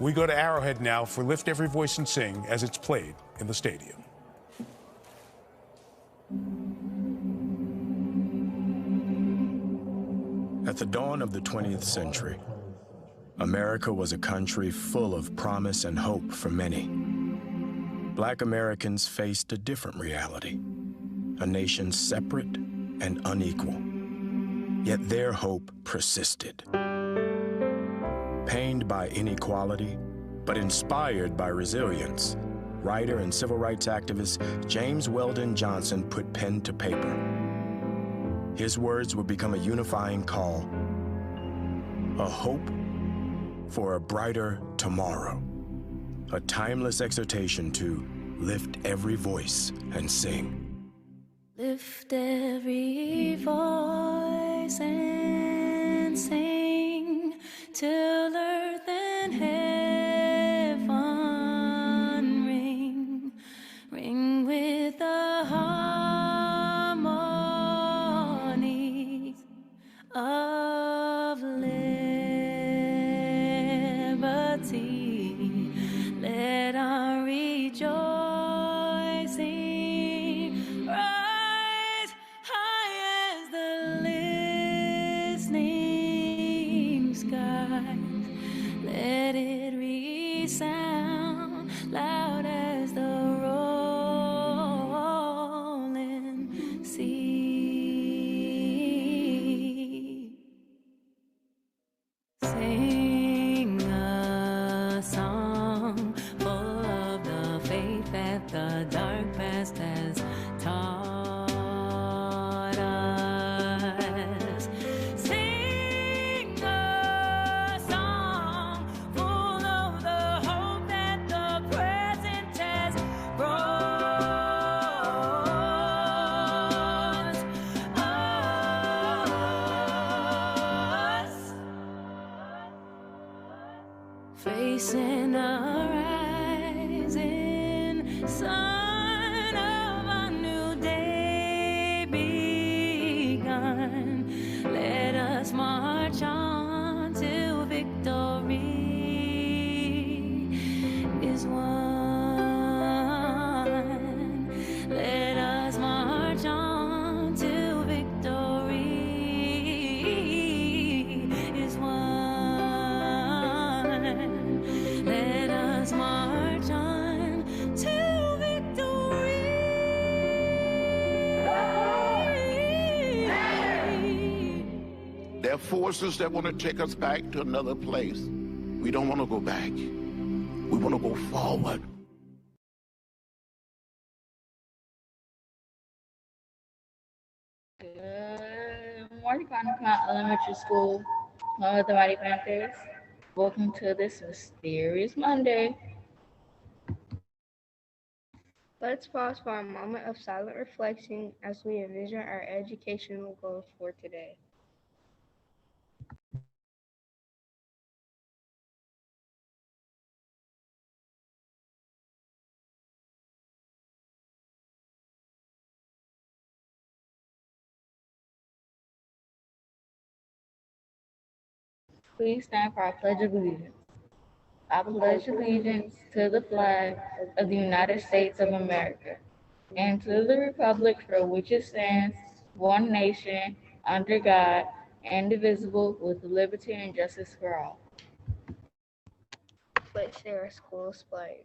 We go to Arrowhead now for Lift Every Voice and Sing as it's played in the stadium. At the dawn of the 20th century, America was a country full of promise and hope for many. Black Americans faced a different reality, a nation separate and unequal. Yet their hope persisted. Pained by inequality, but inspired by resilience, writer and civil rights activist James Weldon Johnson put pen to paper. His words would become a unifying call, a hope for a brighter tomorrow, a timeless exhortation to lift every voice and sing. Lift every voice and sing till earth and heaven ring, ring with the harmonies of liberty. Let our rejoicing rise high as the listening skies. Let it resound loud as the rolling sea. Sing a song full of the faith that the dark past has taught us. Sing a song full of the hope that the present has brought us. Facing a rising sun of a new day begun. Let us march on till victory is won. Let us march on till victory is won. Let us march on to victory. There are forces that want to take us back to another place. We don't want to go back. We want to go forward. Good morning, Concord Elementary School, home of the Mighty Panthers. Welcome to this mysterious Monday. Let's pause for a moment of silent reflection as we envision our educational goals for today. Please stand for our Pledge of Allegiance. I pledge allegiance to the flag of the United States of America and to the republic for which it stands, one nation, under God, indivisible, with liberty and justice for all. Let's share our school's pledge.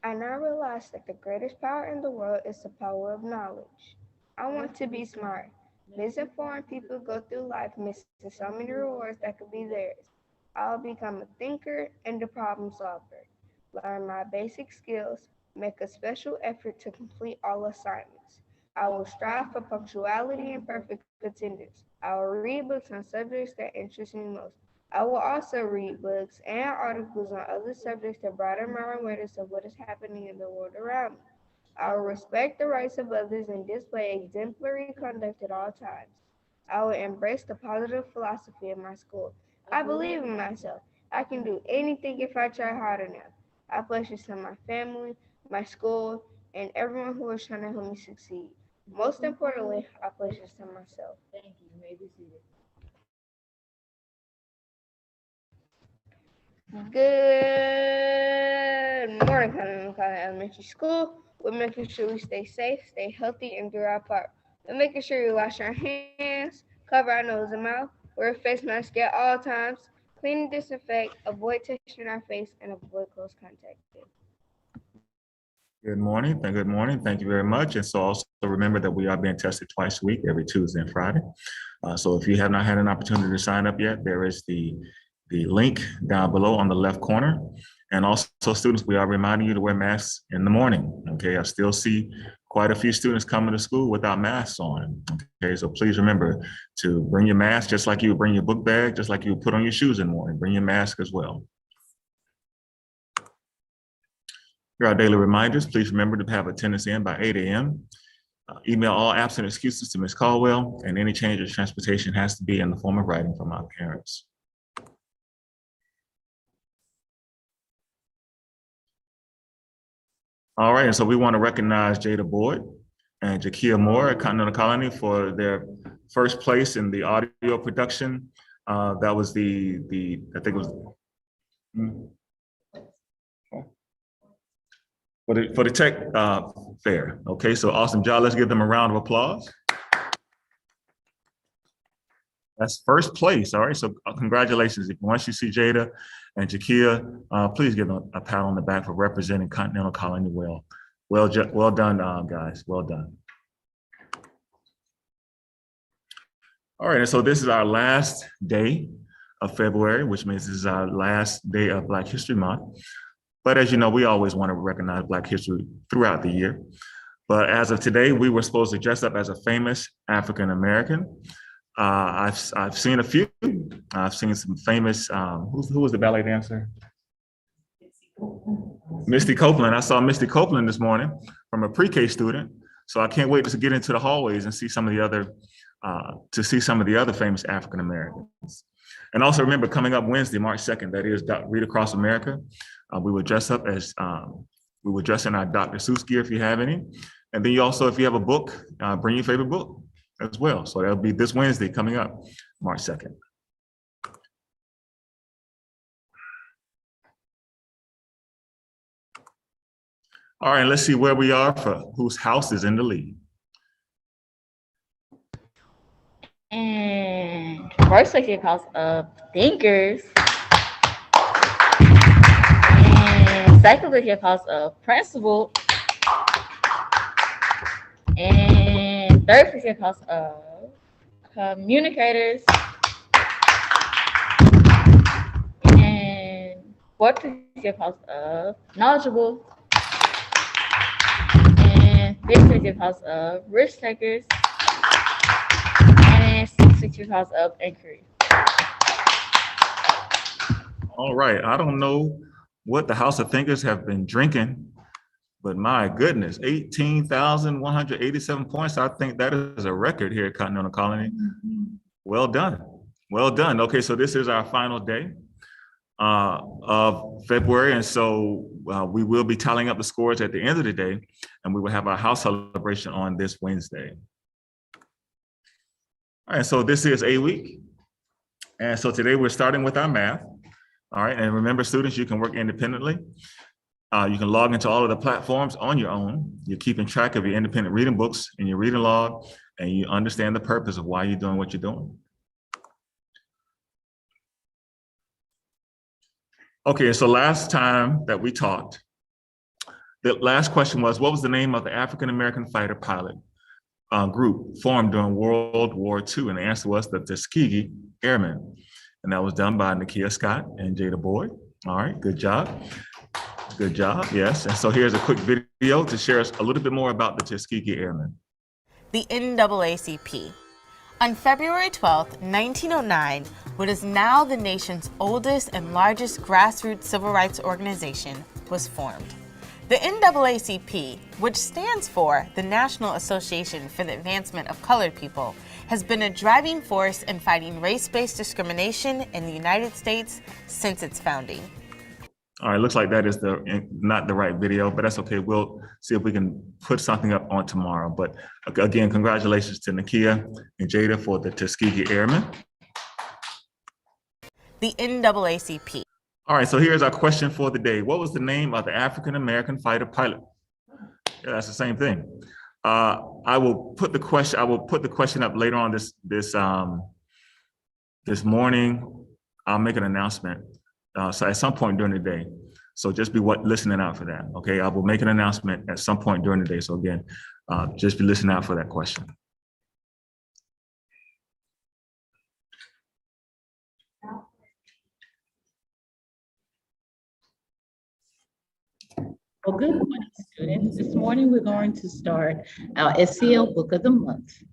I now realize that the greatest power in the world is the power of knowledge. I want to be smart. Misinformed people go through life missing so many rewards that could be theirs. I'll become a thinker and a problem solver. Learn my basic skills, make a special effort to complete all assignments. I will strive for punctuality and perfect attendance. I will read books on subjects that interest me most. I will also read books and articles on other subjects to broaden my awareness of what is happening in the world around me. I will respect the rights of others and display exemplary conduct at all times. I will embrace the positive philosophy of my school. I believe in myself. I can do anything if I try hard enough. I pledge this to my family, my school, and everyone who is trying to help me succeed. Most importantly, I pledge this to myself. Thank you. You may be seated. Good morning, Continental Elementary School. We're making sure we stay safe, stay healthy, and do our part. We're making sure we wash our hands, cover our nose and mouth, wear a face mask at all times, clean and disinfect, avoid touching our face, and avoid close contact. Good morning. Good morning. Thank you very much. And so also remember that we are being tested twice a week, every Tuesday and Friday. So if you have not had an opportunity to sign up yet, there is the link down below on the left corner. And also, students, we are reminding you to wear masks in the morning. Okay, I still see quite a few students coming to school without masks on. Okay, so please remember to bring your mask just like you would bring your book bag, just like you would put on your shoes in the morning. Bring your mask as well. Here are our daily reminders. Please remember to have attendance in by 8 a.m. Email all absent excuses to Ms. Caldwell, and any change of transportation has to be in the form of writing from our parents. All right, and so we want to recognize Jada Boyd and Jakia Moore at Continental Colony for their first place in the audio production. That was I think it was, for the tech fair. Okay, so awesome job. Let's give them a round of applause. That's first place. All right, so congratulations. Once you see Jada and Jakia, please give them a pat on the back for representing Continental Colony well. Well done, guys. Well done. All right, and so this is our last day of February, which means this is our last day of Black History Month. But as you know, we always want to recognize Black history throughout the year. But as of today, we were supposed to dress up as a famous African American. I've seen a few. I've seen some famous. Who was the ballet dancer? Misty Copeland. I saw Misty Copeland this morning from a pre-K student. So I can't wait to get into the hallways and see some of the other famous African Americans. And also remember, coming up Wednesday, March 2nd, that is Read Across America. We would dress up as we would dress in our Dr. Seuss gear if you have any. And then you also, if you have a book, bring your favorite book as well. So that'll be this Wednesday coming up, March 2nd. All right, let's see where we are for whose house is in the lead. And first place is house of thinkers. And second place is house of principal. And third place is house of communicators. And fourth place is house of knowledgeable. And fifth place is house of risk takers. And sixth place is house of inquiry. All right, I don't know what the House of Thinkers have been drinking, but my goodness, 18,187 points. I think that is a record here at Continental Colony. Well done. Well done. Okay, so this is our final day of February. And so we will be tallying up the scores at the end of the day, and we will have our house celebration on this Wednesday. All right, so this is a week. And so today we're starting with our math. All right, and remember, students, you can work independently. You can log into all of the platforms on your own. You're keeping track of your independent reading books in your reading log, and you understand the purpose of why you're doing what you're doing. Okay, so last time that we talked, the last question was, what was the name of the African-American fighter pilot group formed during World War II? And the answer was the Tuskegee Airmen. And that was done by Nakia Scott and Jada Boyd. All right, good job. Good job, yes. And so here's a quick video to share us a little bit more about the Tuskegee Airmen. The NAACP. On February 12, 1909, what is now the nation's oldest and largest grassroots civil rights organization, was formed. The NAACP, which stands for the National Association for the Advancement of Colored People, has been a driving force in fighting race-based discrimination in the United States since its founding. All right, looks like that is not the right video, but that's okay. We'll see if we can put something up on tomorrow. But again, congratulations to Nakia and Jada for the Tuskegee Airmen. The NAACP. All right, so here's our question for the day. What was the name of the African-American fighter pilot? Yeah, that's the same thing. I will put the question up later on this morning. I'll make an announcement. So at some point during the day. So just be listening out for that. Okay, I will make an announcement at some point during the day. So again, just be listening out for that question. Well, good morning, students. This morning, we're going to start our SEL Book of the Month,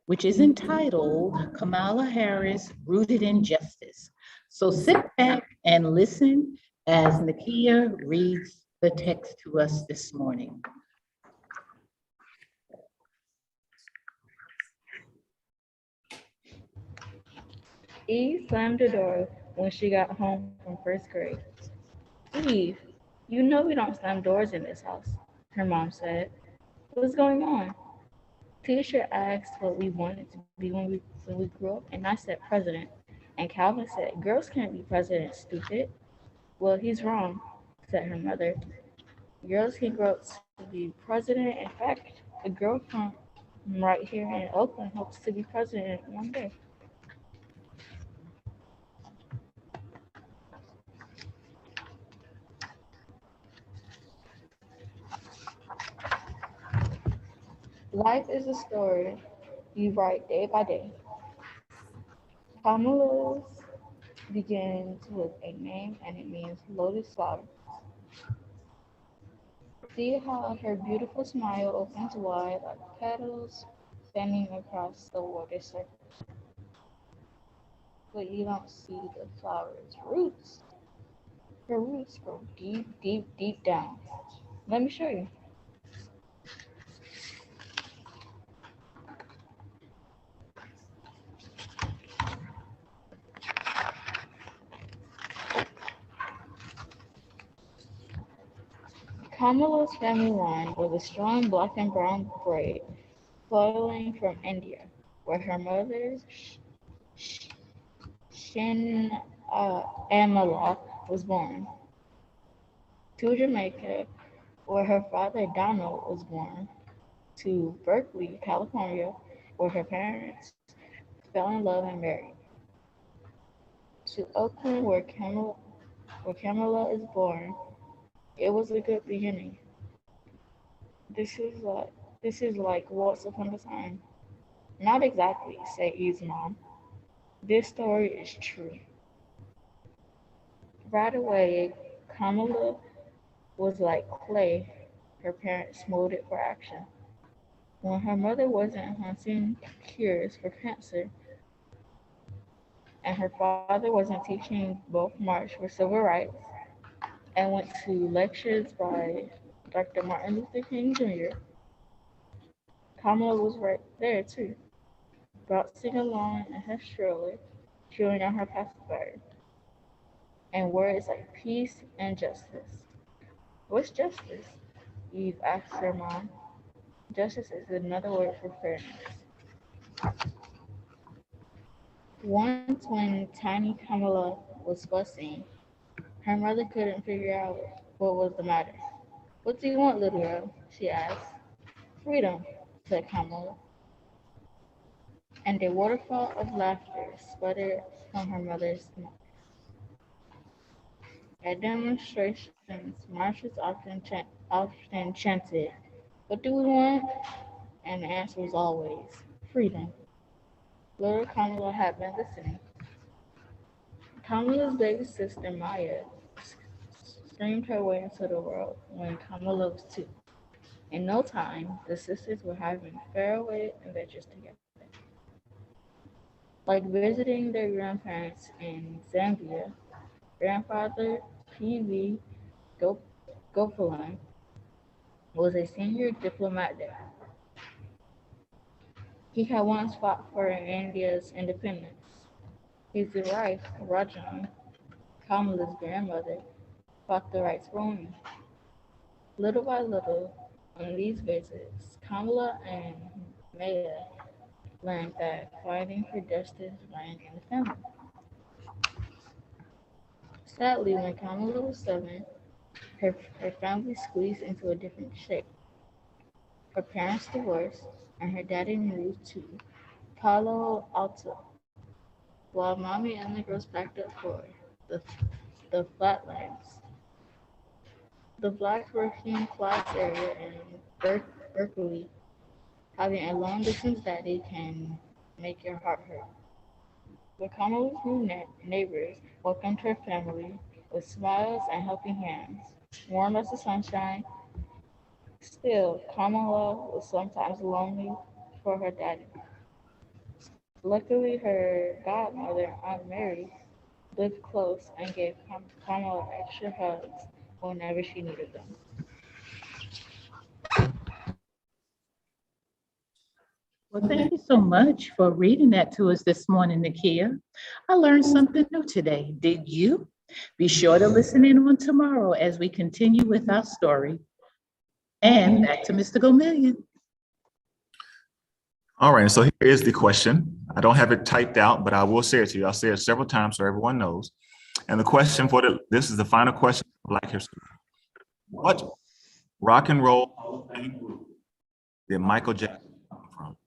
which is entitled Kamala Harris, Rooted in Justice. So sit back and listen as Nakia reads the text to us this morning. Eve slammed the door when she got home from first grade. Eve, you know we don't slam doors in this house, her mom said. What's going on? Teacher asked what we wanted to be when we grew up, and I said president. And Calvin said, girls can't be president, stupid. Well, he's wrong, said her mother. Girls can grow up to be president. In fact, a girl from right here in Oakland hopes to be president one day. Life is a story you write day by day. Kamala's begins with a name and it means lotus flower. See how her beautiful smile opens wide like petals fanning across the water surface. But you don't see the flower's roots. Her roots go deep, deep, deep down. Let me show you. Kamala's family line was a strong black and brown braid flowing from India, where her mother, Shin Amala, was born, to Jamaica, where her father Donald was born, to Berkeley, California, where her parents fell in love and married, to Oakland, where Kamala is born. It was a good beginning. This is like Once Upon a Time. Not exactly, said Eve's mom. This story is true. Right away, Kamala was like clay her parents molded for action. When her mother wasn't hunting cures for cancer, and her father wasn't teaching both March for civil rights and went to lectures by Dr. Martin Luther King Jr., Kamala was right there too, bouncing along in her stroller, chewing on her pacifier, and words like peace and justice. What's justice? Eve asked her mom. Justice is another word for fairness. Once, when tiny Kamala was fussing, her mother couldn't figure out what was the matter. What do you want, little girl? She asked. Freedom, said Kamala. And a waterfall of laughter sputtered from her mother's mouth. At demonstrations, marchers often chanted, what do we want? And the answer was always, freedom. Little Kamala had been listening. Kamala's baby sister, Maya, screamed her way into the world when Kamala was 2. In no time, the sisters were having faraway adventures together. Like visiting their grandparents in Zambia, grandfather P.V. Gomillion was a senior diplomat there. He had once fought for India's independence. His wife, Rajan, Kamala's grandmother, fought the rights for women. Little by little, on these visits, Kamala and Maya learned that fighting for justice ran in the family. Sadly, when Kamala was 7, her family squeezed into a different shape. Her parents divorced, and her daddy moved to Palo Alto, while mommy and the girls packed up for the, the flatlands, the black working class area in Berkeley. Having a long distance daddy can make your heart hurt. But Kamala's new neighbors welcomed her family with smiles and helping hands. Warm as the sunshine, still, Kamala was sometimes lonely for her daddy. Luckily, her godmother, Aunt Mary, lived close and gave Kamala extra hugs whenever she needed them. Well, thank you so much for reading that to us this morning, Nakia. I learned something new today. Did you? Be sure to listen in on tomorrow as we continue with our story. And back to Mr. Gomillion. All right, so here is the question. I don't have it typed out, but I will say it to you. I'll say it several times so everyone knows. And the question this is the final question for Black History. What rock and roll Hall of Fame group did Michael Jackson come from?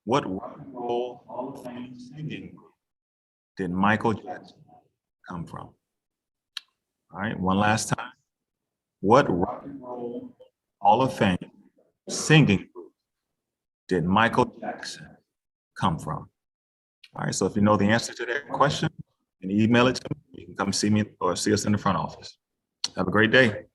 What rock and roll Hall of Fame singing group did Michael Jackson come from? All right, one last time. What rock and roll Hall of Fame singing group did Michael Jackson come from? All right, so if you know the answer to that question, you can email it to me. You can come see me or see us in the front office. Have a great day.